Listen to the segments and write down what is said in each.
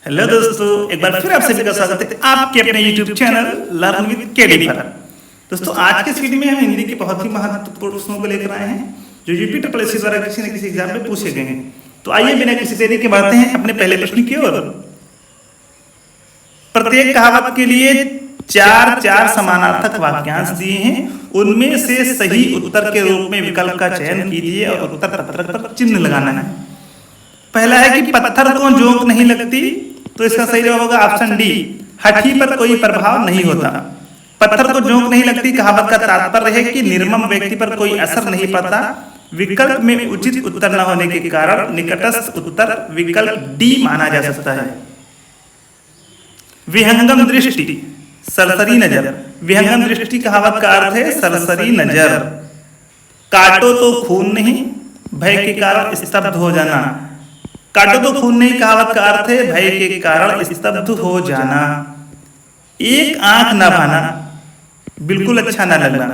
Hello दोस्तों, एक बार फिर आप सभी का स्वागत है आपके अपने YouTube channel learn with KD पर। दोस्तों, आज के इस वीडियो में हम हिंदी के बहुत ही महत्वपूर्ण प्रश्नों को लेकर आए हैं जो यूपी ट्रिपल द्वारा किसी न किसी एग्जाम में पूछे गए हैं। तो आइए बिना किसी देरी के बढ़ते हैं अपने पहले प्रश्न की ओर। प्रत्येक कहावत के लिए चार समानार्थक वाक्यांश दिए हैं, उनमें से सही उत्तर के रूप में विकल्प का चयन कीजिए और उत्तर पत्रक पर चिन्ह लगाना है। पहला है कि पत्थर को जोंक नहीं लगती, तो इसका सही जवाब होगा ऑप्शन डी, हठी पर कोई प्रभाव नहीं होता। पत्थर को जोंक नहीं लगती कहावत का तात्पर्य है कि निर्मम व्यक्ति पर कोई असर नहीं पड़ता। विकल्प में उचित उत्तर न होने के कारण निकटस्थ उत्तर विकल्प डी माना जा सकता है। विहंगम दृष्टि, सरसरी नजर। विहंगम दृष्टि कहावत का अर्थ है सरसरी नजर। काटो तो खून नहीं, भय के कारण स्तब्ध हो जाना। काटो तो खून नहीं कहावत का अर्थ है भय के कारण स्तब्ध हो जाना। एक आंख न भाना, बिल्कुल अच्छा न लगना।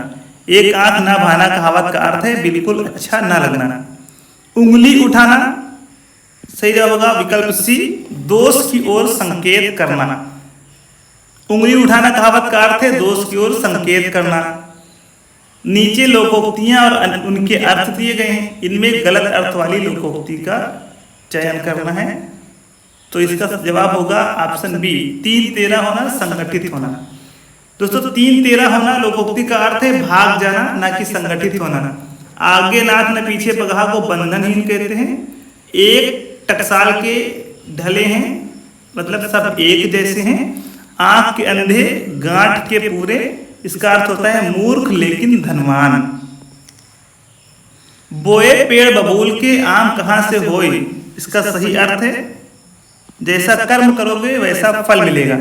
एक आंख न भाना कहावत का अर्थ है बिल्कुल अच्छा न लगना। उंगली उठाना, सही जवाब होगा विकल्प सी, दोष की ओर संकेत करना। उंगली उठाना कहावत का अर्थ है दोष की ओर संकेत करना। नीचे लोकोक्तियां और उनके अर्थ दिए गए हैं, इनमें गलत अर्थ वाली लोकोक्ति का चयन करना है। तो इसका जवाब होगा ऑप्शन बी, 3-13 होना, संगठित होना। दोस्तों, 3-13 होना लोकोक्ति का अर्थ है भाग जाना, ना कि संगठित होना। आगे नाथ न पीछे पगहा को बंधनहीन कहते हैं। एक टकसाल के ढले हैं, मतलब सब एक जैसे हैं। आंख के अंधे गांठ के पूरे, इसका अर्थ होता है मूर्ख लेकिन धनवान। बोए पेड़ बबूल के आम कहां से होए, इसका सही अर्थ है जैसा कर्म करोगे वैसा फल मिलेगा।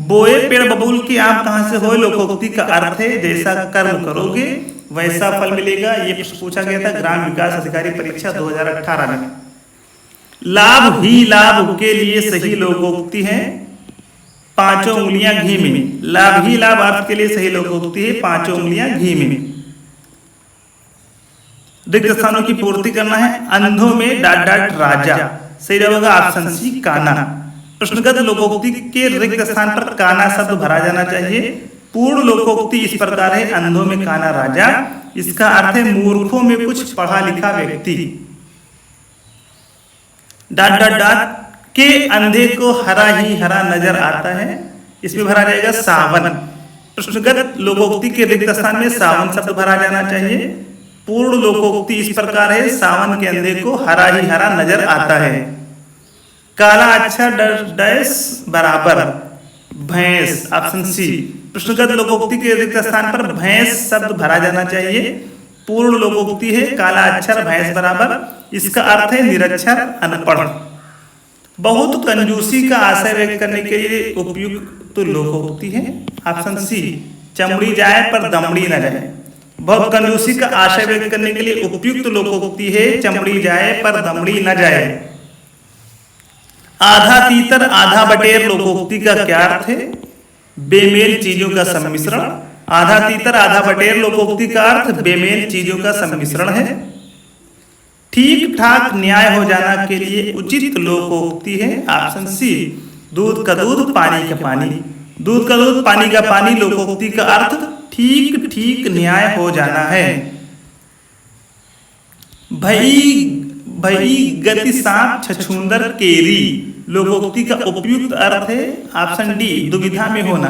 बोए पेड़ बबूल के आम कहां से होए लोकोक्ति का अर्थ है जैसा कर्म करोगे वैसा फल मिलेगा। ये प्रश्न पूछा गया था ग्राम विकास अधिकारी परीक्षा 2018 में। लाभ ही लाभ के लिए सही लोकोक्ति है पांचों उंगलियां घी में। लाभ ही लाभ अर्थ के लिए सही लोकोक्ति है पांचों उंगलियां घी में। रिक्त स्थानों की पूर्ति करना है। अंधों में डाट डाट राजा, सही जवाब होगा ऑप्शन सी, काना। प्रश्नगत लोकोक्ति के रिक्त स्थान पर काना शब्द भरा जाना चाहिए। पूर्ण लोकोक्ति इस प्रकार है, अंधों में काना राजा, इसका अर्थ है मूर्खों में कुछ पढ़ा लिखा व्यक्ति। डाट डाट डाट के अंधे को हरा ही हरा नजर आता है, इसमें भरा जाएगा सावन। प्रश्नगत लोकोक्ति के रिक्त स्थान में सावन शब्द भरा जाना चाहिए। पूर्ण लोकोक्ति इस प्रकार है, सावन के अंधे को हरा ही हरा नजर आता है। काला अच्छा डैश बराबर भैंस, ऑप्शन सी। प्रश्नगत लोकोक्ति के रिक्त स्थान पर भैंस शब्द भरा जाना चाहिए। पूर्ण लोकोक्ति है काला अक्षर भैंस बराबर, इसका अर्थ है निरक्षर अनपढ़। बहुत कंजूसी का आशय व्यक्त करने के लिए उपयुक्त लोकोक्ति है ऑप्शन सी, चमड़ी जाए पर दमड़ी न जाए। बहुत कंजूसी का आशय व्यक्त करने के लिए उपयुक्त लोकोक्ति है चमड़ी जाए पर दमड़ी न जाए। आधा तीतर आधा बटेर लोकोक्ति का क्या अर्थ है? बेमेल चीजों का सम्मिश्रण। आधा तीतर आधा बटेर लोकोक्ति का अर्थ बेमेल चीजों का सम्मिश्रण है। ठीक ठाक न्याय हो जाना के लिए उचित लोकोक्ति है ऑप्शन सी, दूध का दूध पानी का पानी। दूध का दूध पानी का पानी लोकोक्ति का अर्थ ठीक ठीक न्याय हो जाना है। भई गति सांप छछूंदर केरी लोकोक्ति का उपयुक्त अर्थ है ऑप्शन डी, दुविधा में होना।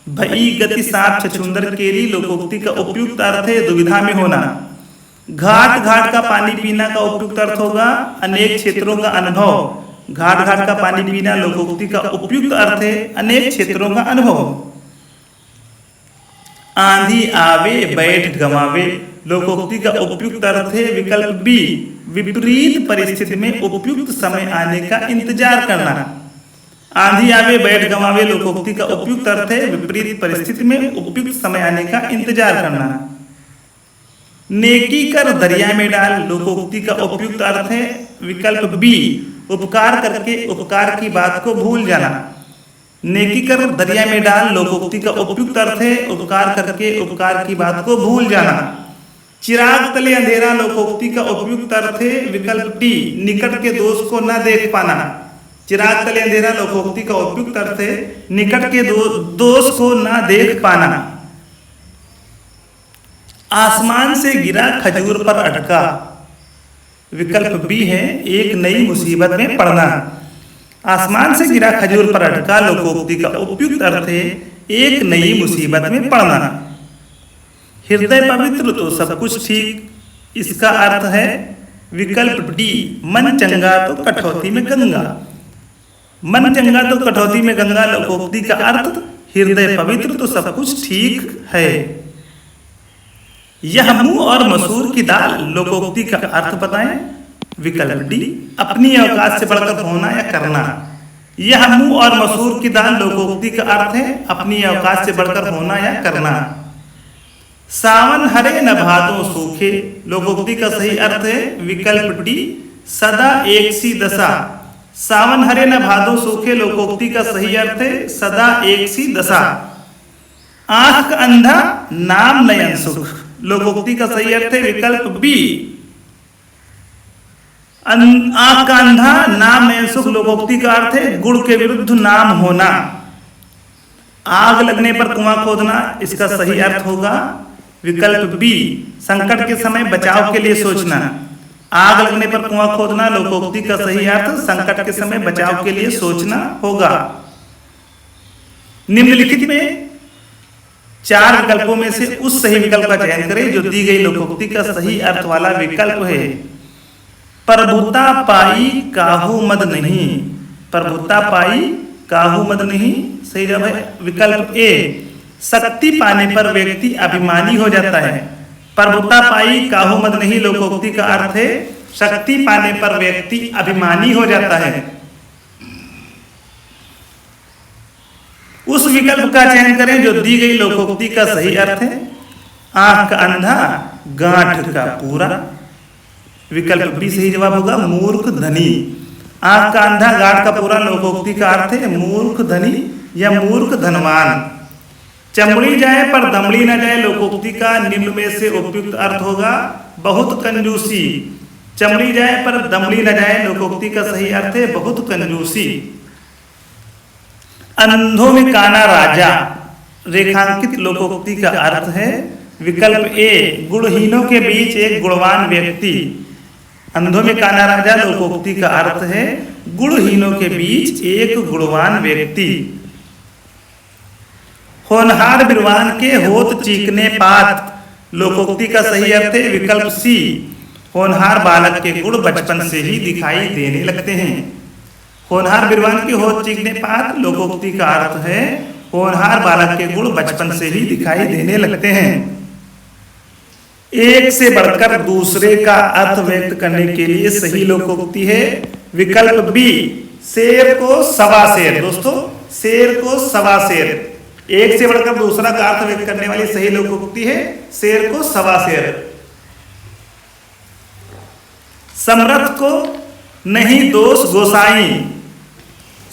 भई गति सांप छछूंदर केरी लोकोक्ति का उपयुक्त अर्थ है दुविधा में होना। घाट घाट का पानी पीना का उपयुक्त अर्थ होगा अनेक क्षेत्रों का अनुभव। घाट घाट का पानी पीना लोकोक्ति का उपयुक्त अर्थ है अनेक क्षेत्रों का अनुभव। आंधी आवे बैठ गवावे लोकोक्ति का उपयुक्त अर्थ है विकल्प बी, विपरीत परिस्थिति में उपयुक्त समय आने का इंतजार करना। आंधी आवे बैठ गवावे लोकोक्ति का उपयुक्त अर्थ है विपरीत परिस्थिति में उपयुक्त समय आने का इंतजार करना। नेकी कर दरिया में डाल लोकोक्ति का उपयुक्त अर्थ है विकल्प बी, उपकार करके उपकार की बात को भूल जाना। नेकी कर दरिया में डाल लोकोक्ति का उपयुक्त अर्थ है उपकार करके उपकार की बात को भूल जाना। चिराग तले अंधेरा लोकोक्ति का उपयुक्त अर्थ है विकल्प डी, निकट के दोष को न देख पाना। चिराग तले अंधेरा लोकोक्ति का उपयुक्त अर्थ है निकट के दोष को ना देख पाना। आसमान से गिरा खजूर पर अटका, विकल्प बी है एक नई मुसीबत में पड़ना। आसमान से गिरा खजूर पर अटका लोकोक्ति का उपयुक्त अर्थ है एक नई मुसीबत में पड़ना। हृदय पवित्र तो सब कुछ ठीक, इसका अर्थ है विकल्प डी मन चंगा तो कठौती में गंगा। मन चंगा तो कठौती में गंगा लोकोक्ति का अर्थ हृदय पवित्र तो सब कुछ ठीक है। यह मुंह और मसूर की दाल लोकोक्ति का अर्थ बताएं। विकल्प डी अपनी औकात से बढ़कर होना या करना। यह मुंह और मसूर की दाल लोकोक्ति का अर्थ है अपनी औकात से बढ़कर होना या करना। सावन हरे न भादों सूखे लोकोक्ति का सही अर्थ है विकल्प डी सदा एक सी दशा। सावन हरे न भादों सूखे लोकोक्ति का सही अर्थ है सदा एक सी दशा। आंख का अंधा नाम नयन सुख लोकोक्ति का सही अर्थ है विकल्प बी आंख का अंधा नाम नयन सुख लोकोक्ति का अर्थ है गुण के विरुद्ध नाम होना। आग लगने पर कुआं खोदना इसका सही अर्थ होगा विकल्प बी संकट के समय बचाव के लिए सोचना। आग लगने पर कुआं खोदना लोकोक्ति का सही अर्थ संकट के समय बचाव के लिए सोचना होगा। निम्नलिखित में 4 विकल्पों में से उस सही विकल्प का चयन करें जो दी गई लोकोक्ति का सही अर्थ वाला विकल्प है। प्रभुता पाई काहू मद नहीं, प्रभुता पाई काहू मद नहीं सही जवाब है विकल्प ए शक्ति पाने पर व्यक्ति अभिमानी हो जाता है। प्रभुता पाई काहू मद नहीं लोकोक्ति का अर्थ है शक्ति पाने पर व्यक्ति अभिमानी हो जाता है। उस विकल्प का चयन करें जो दी गई लोकोक्ति का सही अर्थ है। आंख का अंधा गांठ का पूरा विकल्प बी सही जवाब होगा मूर्ख धनी। आंख का अंधा गांठ का पूरा लोकोक्ति का अर्थ है मूर्ख धनी या मूर्ख धनवान। चमड़ी जाए पर दमड़ी न जाए लोकोक्ति का निम्न में से उपयुक्त अर्थ होगा बहुत कंजूसी। चमड़ी जाए पर दमड़ी न जाए लोकोक्ति का सही अर्थ है बहुत कंजूसी। अंधों में काना राजा रेखांकित लोकोक्ति का अर्थ है विकल्प ए गुणहीनों के बीच एक गुणवान व्यक्ति। अंधों में काना राजा लोकोक्ति का अर्थ है गुणहीनों के बीच एक गुणवान व्यक्ति। होनहार बिरवान के होत चीकने पात लोकोक्ति का सही अर्थ है विकल्प सी होनहार बालक के गुण बचपन से ही दिखाई देने लगते हैं। होनहार बिरवान के होत चीकने पात लोकोक्ति का अर्थ है होनहार बालक के गुण बचपन से ही दिखाई देने लगते हैं। एक से बढ़कर दूसरे का अर्थ व्यक्त करने के लिए सही लोकोक्ति है विकल्प बी शेर को सवा शेर। दोस्तों शेर को सवा शेर एक से बढ़कर दूसरा का अर्थ व्यक्त करने वाली सही लोकोक्ति है शेर को सवा शेर। समर्थ को नहीं दोष गोसाई,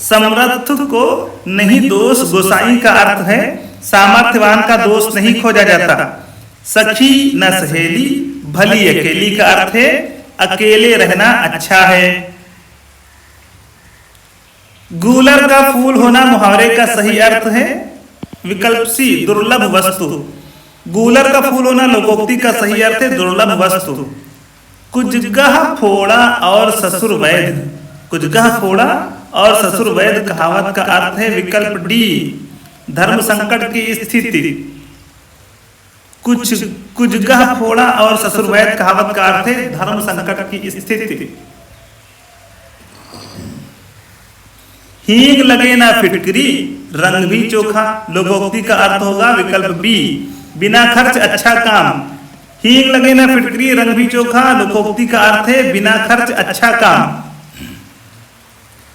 समर्थ को नहीं दोष गोसाई का अर्थ है सामर्थ्यवान का दोष नहीं खोजा जाता। सखी न सहेली भली अकेली का अर्थ है अकेले रहना अच्छा है। गूलर का फूल होना मुहावरे का सही अर्थ है विकल्प सी दुर्लभ वस्तु। गूलर का फूल होना लोकोक्ति का सही अर्थ है दुर्लभ वस्तु। कुजगह फोड़ा और ससुर वैद, कुजगह फोड़ा और ससुर वैद कहावत का अर्थ है विकल्प डी धर्म संकट की स्थिति। कुजगह फोड़ा और ससुर वैद कहावत का अर्थ है धर्म संकट की स्थिति। हींग लगे ना फिटकरी रंग भी चोखा लोकोक्ति का अर्थ होगा विकल्प बी बिना खर्च अच्छा काम। हींग लगे ना फिटकरी रंग भी चोखा लोकोक्ति का अर्थ है बिना खर्च अच्छा काम।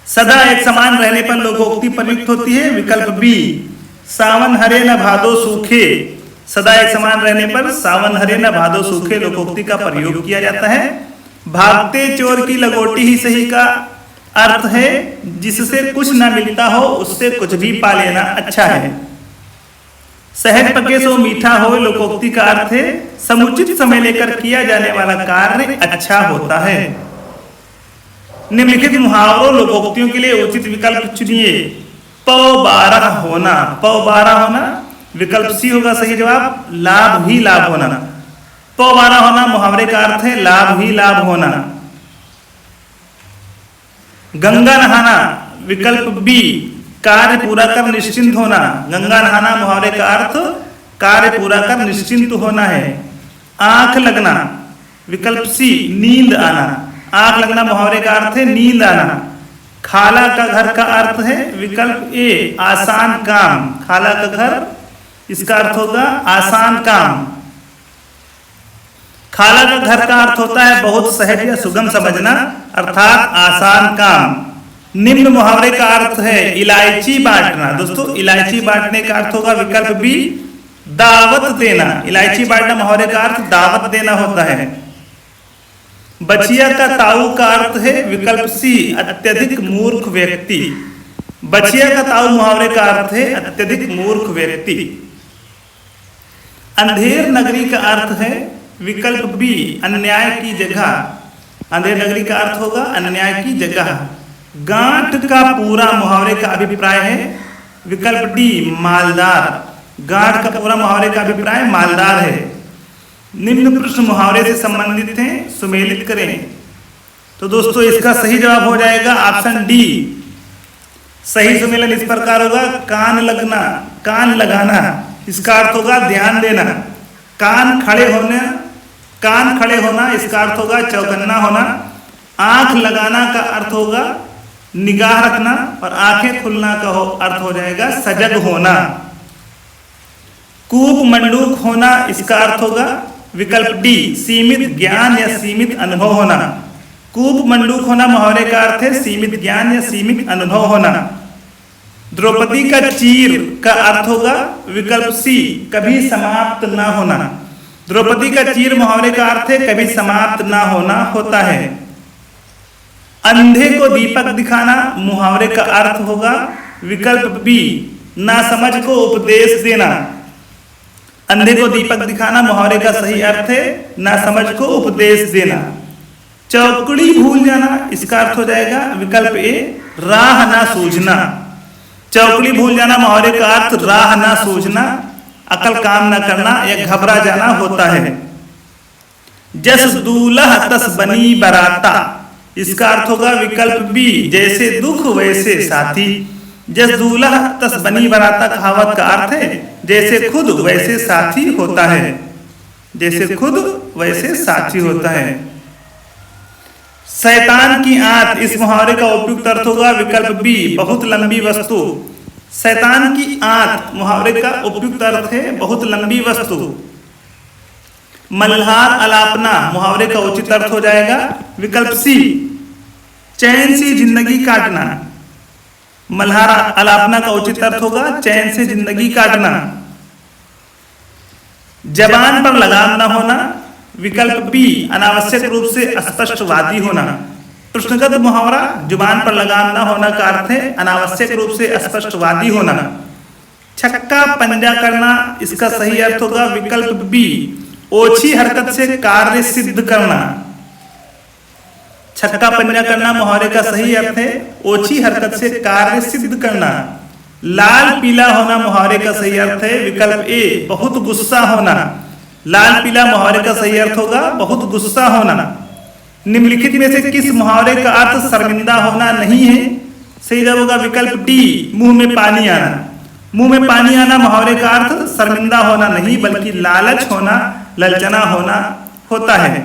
सदा एक समान रहने पर लोकोक्ति प्रयुक्त होती है विकल्प बी सावन हरे न भादो सूखे। सदा एक समान रहने पर सावन हरे न भादो सूखे लोकोक्ति का प्रयोग किया जाता है। भागते चोर की लगोटी ही सही का अर्थ है जिससे कुछ ना मिलता हो उससे कुछ भी पा लेना अच्छा है। सहज पके सो मीठा हो लोकोक्ति का अर्थ है समुचित समय लेकर किया जाने वाला कार्य अच्छा होता है। निम्नलिखित मुहावरों लोकोक्तियों के लिए उचित विकल्प चुनिए। पौ 12 होना, पौ 12 होना विकल्प सी होगा सही जवाब। लाभ ही लाभ होना, पौ 12 होना मुहावरे का अर्थ है लाभ ही लाभ होना। गंगा नहाना विकल्प बी कार्य पूरा कर निश्चिंत होना। गंगा नहाना मुहावरे का अर्थ कार्य पूरा कर निश्चिंत होना है। आंख लगना विकल्प सी नींद आना। आंख लगना मुहावरे का अर्थ है नींद आना। खाला का घर का अर्थ है विकल्प ए आसान काम। खाला का घर इसका अर्थ होगा आसान काम। खाला का घर का अर्थ होता है बहुत सहज या सुगम समझना अर्थात आसान काम। निम्न मुहावरे का अर्थ है इलायची बांटना। दोस्तों इलायची बांटने का अर्थ होगा विकल्प बी दावत देना। इलायची बांटना मुहावरे का अर्थ दावत देना होता है। बचिया का ताऊ का अर्थ है विकल्प सी अत्यधिक मूर्ख व्यक्ति। बचिया का ताऊ मुहावरे का अर्थ है अत्यधिक मूर्ख व्यक्ति। अंधेर नगरी का अर्थ है विकल्प बी अन्याय की जगह। अंधेर नगरी का अर्थ होगा अन्याय की जगह। गांठ का पूरा मुहावरे का अभिप्राय है विकल्प डी मालदार। गांठ का पूरा मुहावरे का अभिप्राय मालदार है। निम्न प्रश्न मुहावरे से संबंधित हैं, सुमेलित करें। तो दोस्तों इसका सही जवाब हो जाएगा ऑप्शन डी। सही सुमेलन इस प्रकार होगा कान लगना, कान लगाना इसका अर्थ होगा ध्यान देना। कान खड़े होना, कान खड़े होना इसका अर्थ होगा चौकन्ना होना। आंख लगाना का अर्थ होगा निगाह रखना और आंखें खुलना का अर्थ हो जाएगा सजग होना। कूप मंडूक होना इसका अर्थ होगा विकल्प डी सीमित ज्ञान या सीमित अनुभव होना। कूप मंडूक होना मुहावरे का अर्थ है सीमित ज्ञान या सीमित अनुभव होना। द्रौपदी का चीर का अर्थ होगा विकल्प सी कभी समाप्त ना होना। द्रौपदी का चीर मुहावरे का अर्थ है कभी समाप्त ना होना होता है। अंधे को दीपक दिखाना मुहावरे का अर्थ होगा विकल्प बी नासमझ को उपदेश देना। अंधे को दीपक दिखाना मुहावरे का सही अर्थ है नासमझ को उपदेश देना। चौकड़ी भूल जाना इसका अर्थ हो जाएगा विकल्प ए राह ना सूझना। चौकड़ी भूल जाना मुहावरे का अर्थ राह ना सूझना, अकल काम ना करना या घबरा जाना होता है। जस दूल्हा तस बनी बराता इसका अर्थ होगा विकल्प बी जैसे दुख वैसे साथी। जस दूल्हा तस बनी बराता कहावत का अर्थ है जैसे खुद वैसे साथी होता है। जैसे खुद वैसे साथी होता है। शैतान की आंत इस मुहावरे का उपयुक्त अर्थ होगा विकल्प बी बहुत लंबी वस्तु। शैतान की आंत मुहावरे का उपयुक्त अर्थ है बहुत लंबी वस्तु। मल्हार अलापना मुहावरे का उचित अर्थ हो जाएगा विकल्प सी चैन से जिंदगी काटना। मल्हार अलापना का उचित अर्थ होगा चैन से जिंदगी काटना। जबान पर लगाम न होना विकल्प बी अनावश्यक रूप से अस्पष्टवादी होना। प्रश्नगत मुहावरा जुबान पर लगाम न होना का अर्थ है अनावश्यक रूप से अस्पष्टवादी होना। छक्का पंजा करना इसका सही अर्थ होगा विकल्प बी ओछी हरकत से कार्य सिद्ध करना। छक्का पंजा करना मुहावरे का सही अर्थ है ओछी हरकत से कार्य सिद्ध करना। लाल पीला होना मुहावरे का सही अर्थ है विकल्प ए बहुत गुस्सा होना। लाल पीला मुहावरे का सही अर्थ होगा बहुत गुस्सा होना। निम्नलिखित में से किस मुहावरे का अर्थ शर्मिंदा होना नहीं है? सही जवाब होगा विकल्प डी मुंह में पानी आना। मुंह में पानी आना मुहावरे का अर्थ शर्मिंदा होना नहीं बल्कि लालच होना, ललचना होना होता है।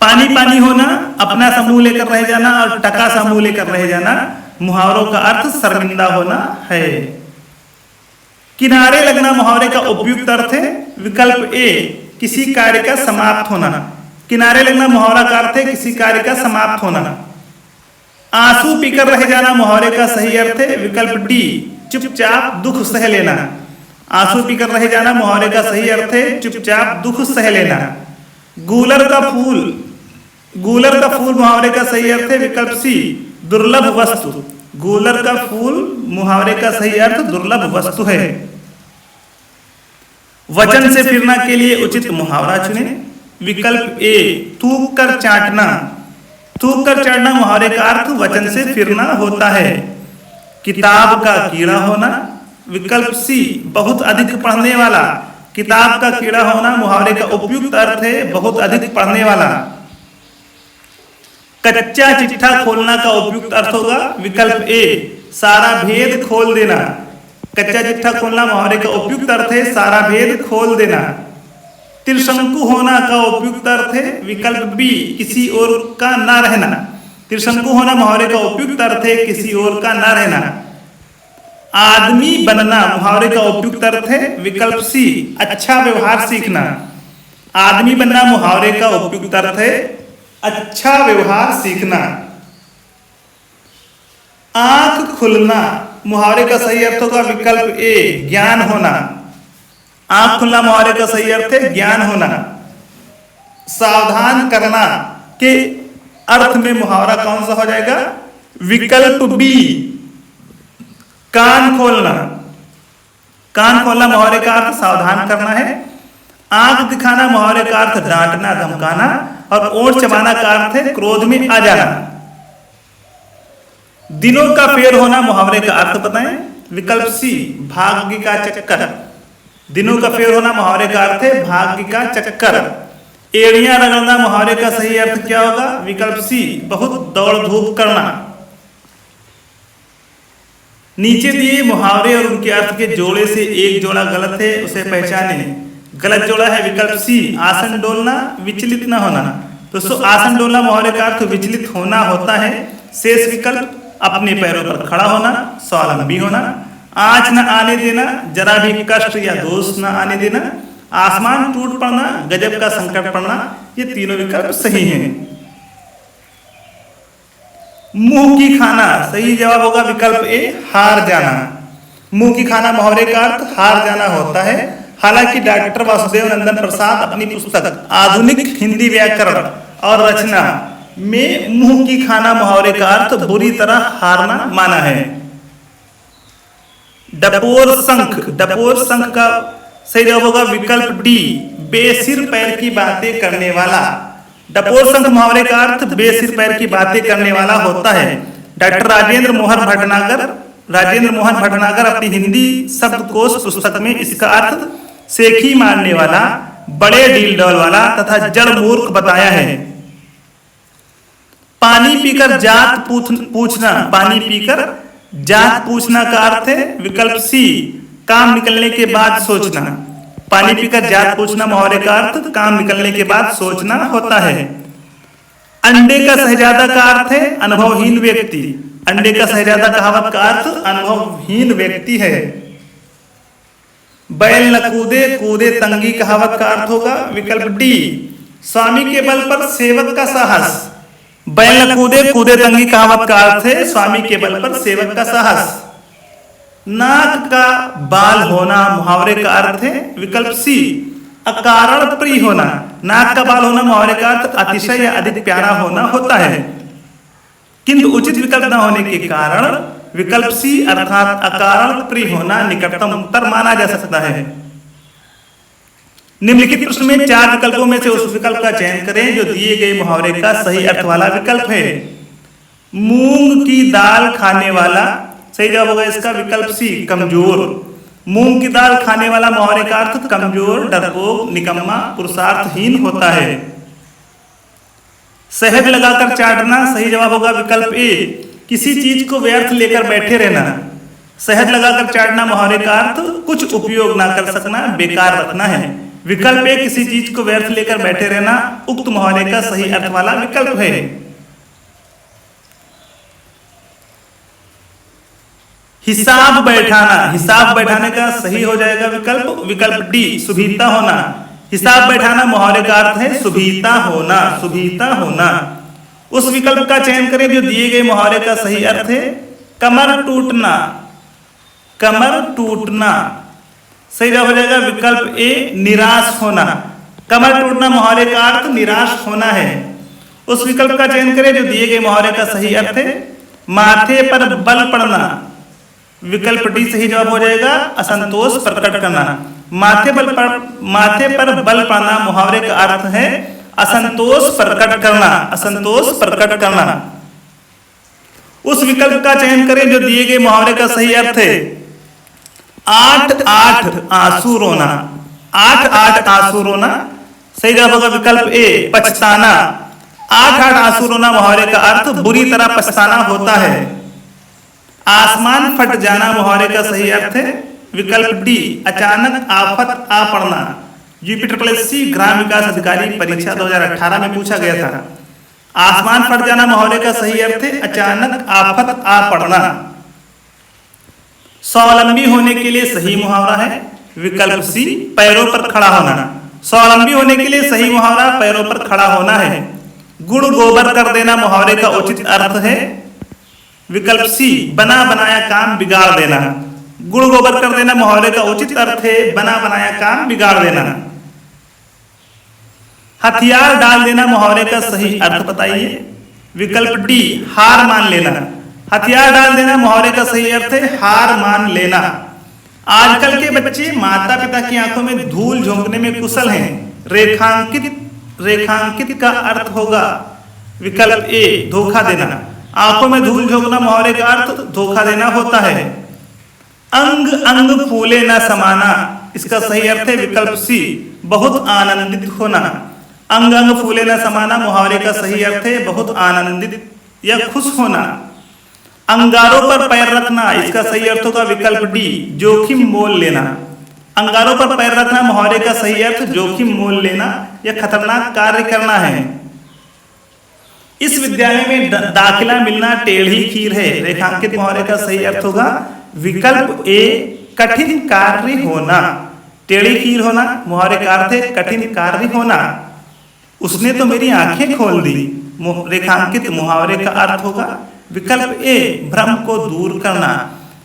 पानी पानी होना अपना समूह लेकर रह जाना और टका समूह लेकर रह जाना मुहावरों का अर्थ शर्मिंदा होना है। किनारे लगना मुहावरे का उपयुक्त अर्थ है विकल्प ए किसी कार्य का समाप्त होना। किनारे लगना मुहावरा का अर्थ है किसी कार्य का समाप्त होना। आंसू पीकर रह जाना मुहावरे का सही अर्थ है विकल्प डी चुपचाप दुख सह लेना। आंसू पीकर रह जाना मुहावरे का सही अर्थ है चुपचाप दुख सह लेना। गूलर का फूल मुहावरे का सही अर्थ है विकल्प सी दुर्लभ वस्तु। गूलर का फूल मुहावरे का सही अर्थ दुर्लभ वस्तु है। वचन से फिरना के लिए उचित मुहावरा चुने विकल्प ए थूक कर चाटना। थूक कर चढ़ना मुहावरे का अर्थ वचन से फिरना होता है। किताब का कीड़ा होना, विकल्प सी बहुत अधिक पढ़ने वाला। किताब का कीड़ा होना मुहावरे का उपयुक्त अर्थ है बहुत अधिक पढ़ने वाला। कच्चा चिट्ठा खोलना का उपयुक्त अर्थ होगा विकल्प ए सारा भेद खोल देना। कच्चा चिट्ठा खोलना मुहावरे का उपयुक्त अर्थ है सारा भेद खोल देना। त्रिशंकु होना का उपयुक्त अर्थ है विकल्प बी किसी और का ना रहना। त्रिशंकु होना मुहावरे का उपयुक्त अर्थ है किसी और का ना रहना। आदमी बनना मुहावरे का उपयुक्त अर्थ है विकल्प सी अच्छा व्यवहार सीखना। आदमी बनना मुहावरे का उपयुक्त अर्थ है अच्छा व्यवहार सीखना। आंख खुलना मुहावरे का सही अर्थ होगा विकल्प ए ज्ञान होना। आंख खुलना मुहावरे का सही अर्थ है ज्ञान होना। सावधान करना के अर्थ में मुहावरा कौन सा हो जाएगा विकल्प बी कान खोलना। कान खोलना मुहावरे का अर्थ सावधान करना है। आंख दिखाना मुहावरे का अर्थ डांटना धमकाना और ओठ चबाना का अर्थ है क्रोध में आ जाना। दिनों का फेर होना मुहावरे का अर्थ बताएं विकल्प सी भाग्य का चक्कर। दिनों का फेर होना मुहावरे का अर्थ है भाग्य का चक्कर। एड़ियां रगड़ना मुहावरे का सही अर्थ क्या होगा विकल्प सी बहुत दौड़ धूप करना। नीचे दिए मुहावरे और उनके अर्थ के जोड़े से एक जोड़ा गलत है उसे पहचाने। गलत जोड़ा है विकल्प सी आसन डोलना विचलित न होना। दोस्तों आसन डोलना मुहावरे का अर्थ विचलित होना होता है। शेष विकल्प अपने पैरों पर खड़ा होना स्वावलंबी होना आँच न आने देना जरा भी कष्ट या दोष न आने देना आसमान टूट पड़ना गजब का संकट पड़ना। ये तीनों विकल्प सही हैं। मुंह की खाना सही जवाब होगा विकल्प ए हार जाना। मुंह की खाना मुहावरे का अर्थ हार जाना होता है। हालांकि डॉक्टर वासुदेव नंदन प्रसाद अपनी पुस्तक आधुनिक हिंदी व्याकरण और रचना में मुंह की खाना मुहावरे का अर्थ बुरी तरह हारना माना है। डपोर शंख का सही जवाब होगा विकल्प डी बेसिर पैर की बातें करने वाला। डपोर शंख मुहावरे का अर्थ बेसिर पैर की बातें करने वाला होता है। डॉक्टर राजेंद्र मोहन भटनागर अपनी हिंदी शब्दकोश पुस्तक में इसका अर्थ सेखी मारने वाला बड़े डील डॉल वाला तथा जड़ मूर्ख बताया है। पानी पीकर जात पूछना पानी पीकर जात पूछना का अर्थ है विकल्प सी काम निकलने के बाद सोचना। पानी पीकर जात पूछना मुहावरे का अर्थ काम निकलने के बाद सोचना होता है। अंडे का शहजादा का अर्थ है अनुभवहीन व्यक्ति। अंडे का शहजादा कहावत का अर्थ अनुभवहीन व्यक्ति है। बैल न कूदे कूदे तंगी कहावत का अर्थ होगा विकल्प डी स्वामी के बल पर सेवक का साहस। बैल न कूदे कूदे तंगी कहावत का अर्थ है स्वामी के बल पर सेवक का साहस। नाक का बाल होना मुहावरे का अर्थ है विकल्प सी अकारण प्रिय होना। नाक का बाल होना मुहावरे का अर्थ अतिशय या अधिक प्यारा होना होता है किंतु उचित विकल्प न होने के कारण विकल्प सी अर्थात अकारण प्रिय होना निकटतम उत्तर माना जा सकता है। निम्नलिखित प्रश्न में 4 विकल्पों में से उस विकल्प का चयन करें जो दिए गए मुहावरे का सही अर्थ वाला विकल्प है। मूंग की दाल खाने वाला सही जवाब होगा इसका विकल्प सी कमजोर। मूंग की दाल खाने वाला मुहावरे का अर्थ कमजोर डरपोक निकम्मा पुरुषार्थहीन होता है। शहद लगाकर चाटना सही जवाब होगा विकल्प ए किसी चीज को व्यर्थ लेकर बैठे रहना। शहद लगाकर चाटना मुहावरे का अर्थ कुछ उपयोग ना कर सकना बेकार रखना है। विकल्प ए किसी चीज को व्यर्थ लेकर बैठे रहना उक्त मुहावरे का सही अर्थ वाला विकल्प है। हिसाब बैठाने का सही हो जाएगा विकल्प डी सुभीता होना। हिसाब बैठाना मुहावरे का अर्थ है सुभीता होना। उस विकल्प का चयन करें जो दिए गए मुहावरे का सही अर्थ है कमर टूटना सही जवाब हो जाएगा विकल्प ए निराश होना। कमर टूटना मुहावरे का अर्थ निराश होना है। उस विकल्प का चयन करें जो दिए गए मुहावरे का सही अर्थ है माथे पर बल पड़ना। विकल्प डी सही जवाब हो जाएगा असंतोष प्रकट करना। माथे पर बल पड़ना मुहावरे का अर्थ है असंतोष प्रकट करना, असंतोष प्रकट करना। उस विकल्प का चयन करें जो दिए गए मुहावरे का सही अर्थ है। 8-8 आंसू रोना, 8-8 आंसू रोना सही जवाब होगा विकल्प ए पछताना। 8-8 आंसू रोना मुहावरे का अर्थ बुरी तरह पछताना होता है। आसमान फट जाना मुहावरे का सही अर्थ है विकल्प डी अचानक आफत आ पड़ना। यूपीएससी ग्राम विकास अधिकारी परीक्षा 2018 में पूछा गया था। आसमान फट जाना मुहावरे का सही अर्थ है अचानक आफत आ पड़ना। स्वावलंबी होने के लिए सही मुहावरा है विकल्प सी पैरों पर खड़ा होना। स्वावलंबी होने के लिए सही मुहावरा पैरों पर खड़ा होना है। गुड़ गोबर कर देना मुहावरे का उचित अर्थ है विकल्प सी बना बनाया काम बिगाड़ देना। गुड़ गोबर कर देना मुहावरे का उचित अर्थ है बना बनाया काम बिगाड़ देना। हथियार डाल देना मुहावरे का सही अर्थ बताइए विकल्प डी हार मान लेना। हथियार डाल देना मुहावरे का सही अर्थ है हार मान लेना। आजकल के बच्चे माता पिता की आंखों में धूल झोंकने में कुशल हैं। रेखांकित का अर्थ होगा विकल्प ए धोखा देना। आंखों में धूल झोंकना मुहावरे का अर्थ धोखा देना होता है। अंग अंग फूले न समाना इसका सही अर्थ है विकल्प सी बहुत आनंदित होना। अंग अंग फूले न समाना मुहावरे का सही अर्थ है बहुत आनंदित या खुश होना। अंगारों पर पैर रखना इसका सही अर्थ होगा विकल्प डी जोखिम मोल लेना। अंगारों पर पैर रखना मुहावरे का सही अर्थ जोखिम मोल लेना या खतरनाक कार्य करना है। इस विद्यालय में दाखिला मिलना टेढ़ी खीर है। रेखांकित मुहावरे का सही अर्थ होगा विकल्प ए कठिन कार्य होना। टेढ़ी खीर होना मुहावरे का अर्थ है कठिन कार्य होना। उसने तो मेरी आंखें खोल दी रेखांकित मुहावरे का अर्थ होगा विकल्प ए भ्रम को दूर करना।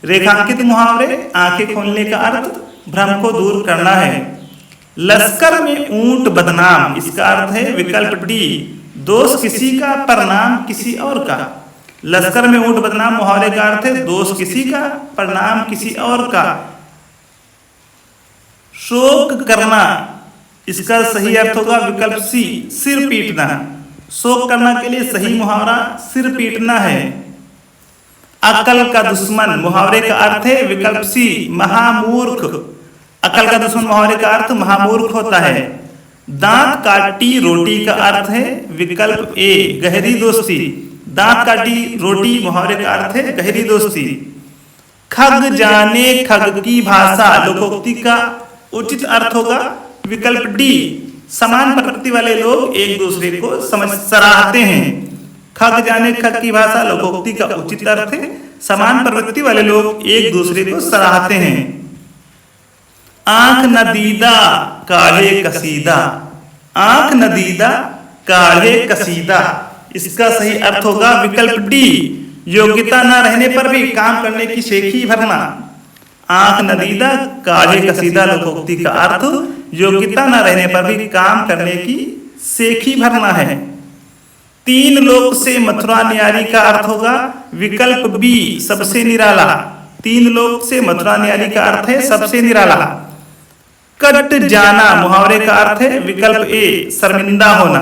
रेखांकित मुहावरे आंखें खोलने का अर्थ भ्रम को दूर करना है। लश्कर में ऊंट बदनाम इसका अर्थ है विकल्प डी दोष किसी का परिणाम किसी और का। लश्कर में ऊंट बदनाम मुहावरे का अर्थ है दोष किसी का परिणाम किसी और का। शोक करना इसका सही अर्थ होगा विकल्प सी सिर पीटना। शोक करना के लिए सही मुहावरा सिर पीटना है। अकल का दुश्मन मुहावरे का अर्थ है विकल्प सी महामूर्ख। अकल का दुश्मन मुहावरे का अर्थ महामूर्ख होता है। दांत काटी रोटी का अर्थ है विकल्प ए गहरी दोस्ती। दांत काटी रोटी मुहावरे का अर्थ है गहरी दोस्ती। खग जाने खग की भाषा लोकोक्ति का उचित अर्थ होगा विकल्प डी समान प्रकृति वाले लोग एक दूसरे को सराहते हैं। खग जाने खग की भाषा लोकोक्ति का उचित अर्थ है समान प्रवृत्ति वाले लोग एक दूसरे को सराहते हैं। आंख नदीदा काढ़े कसीदा। आंख नदीदा काढ़े कसीदा इसका सही अर्थ होगा विकल्प डी योग्यता न रहने पर भी काम करने की शेखी भरना। आंख नदीदा काढ़े कसीदा लोकोक्ति का अर्थ योग्यता न रहने पर भी काम करने की शेखी भरना है। तीन लोक से मथुरा न्यारी का अर्थ होगा विकल्प बी सबसे निराला। तीन लोक से मथुरा न्यारी का अर्थ है सबसे निराला। कट जाना मुहावरे का अर्थ है विकल्प ए शर्मिंदा होना।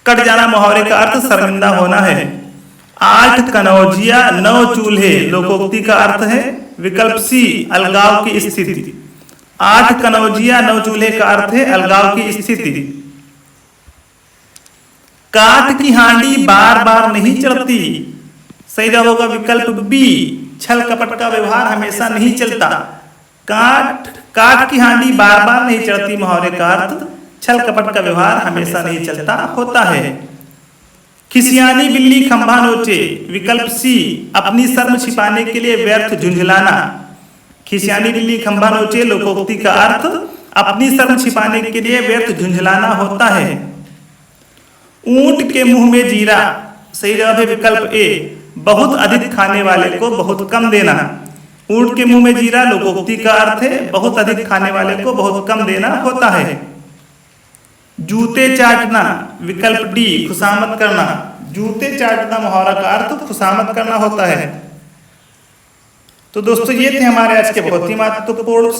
कट जाना मुहावरे का अर्थ शर्मिंदा होना है। 8 कनौजिया 9 चूल्हे लोकोक्ति का अर्थ है विकल्प सी अलगाव की स्थिति। 8 कनौजिया 9 चूल्हे का अर्थ है अलगाव की स्थिति। काठ की हांडी बार बार नहीं चढ़ती सही जवाब होगा विकल्प बी छल कपट का व्यवहार हमेशा नहीं चलता। काठ की हांडी बार बार नहीं चढ़ती मुहावरे का अर्थ छल कपट का व्यवहार हमेशा नहीं चलता होता है। खिसियानी बिल्ली खंभा नोचे विकल्प सी अपनी शर्म छिपाने के लिए व्यर्थ झुंझलाना। खिसियानी बिल्ली खंभा नोचे लोकोक्ति का अर्थ अपनी शर्म छिपाने के लिए व्यर्थ झुंझलाना होता है। ऊंट के मुंह में जीरा सही जवाब है विकल्प ए बहुत अधिक खाने वाले को बहुत कम देना। ऊंट के मुंह में जीरा लोकोक्ति का अर्थ है बहुत अधिक खाने वाले को बहुत कम देना होता है। जूते चाटना विकल्प डी खुशामद करना। जूते चाटना मुहावरा का अर्थ खुशामद करना होता है। तो दोस्तों ये थे हमारे आज के बहुत ही महत्वपूर्ण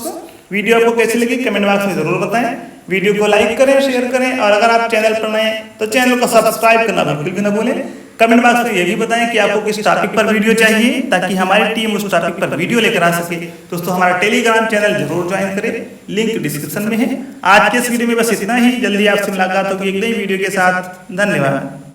वीडियो आपको कैसी लगी कमेंट बॉक्स में जरूर बताएं। वीडियो को लाइक करें, शेयर करें और अगर आप चैनल पर नए हैं तो चैनल को सब्सक्राइब करना बिल्कुल भी ना भूलें। कमेंट बॉक्स में ये भी बताएं कि आपको किस टॉपिक पर वीडियो चाहिए ताकि हमारी टीम उस टॉपिक पर वीडियो लेकर आ सके। दोस्तों हमारा टेलीग्राम चैनल जरूर ज्वाइन करें, लिंक डिस्क्रिप्शन में है। आज के इस वीडियो में बस इतना ही, जल्दी आपसे मुलाकात होगी एक नई वीडियो के साथ। धन्यवाद।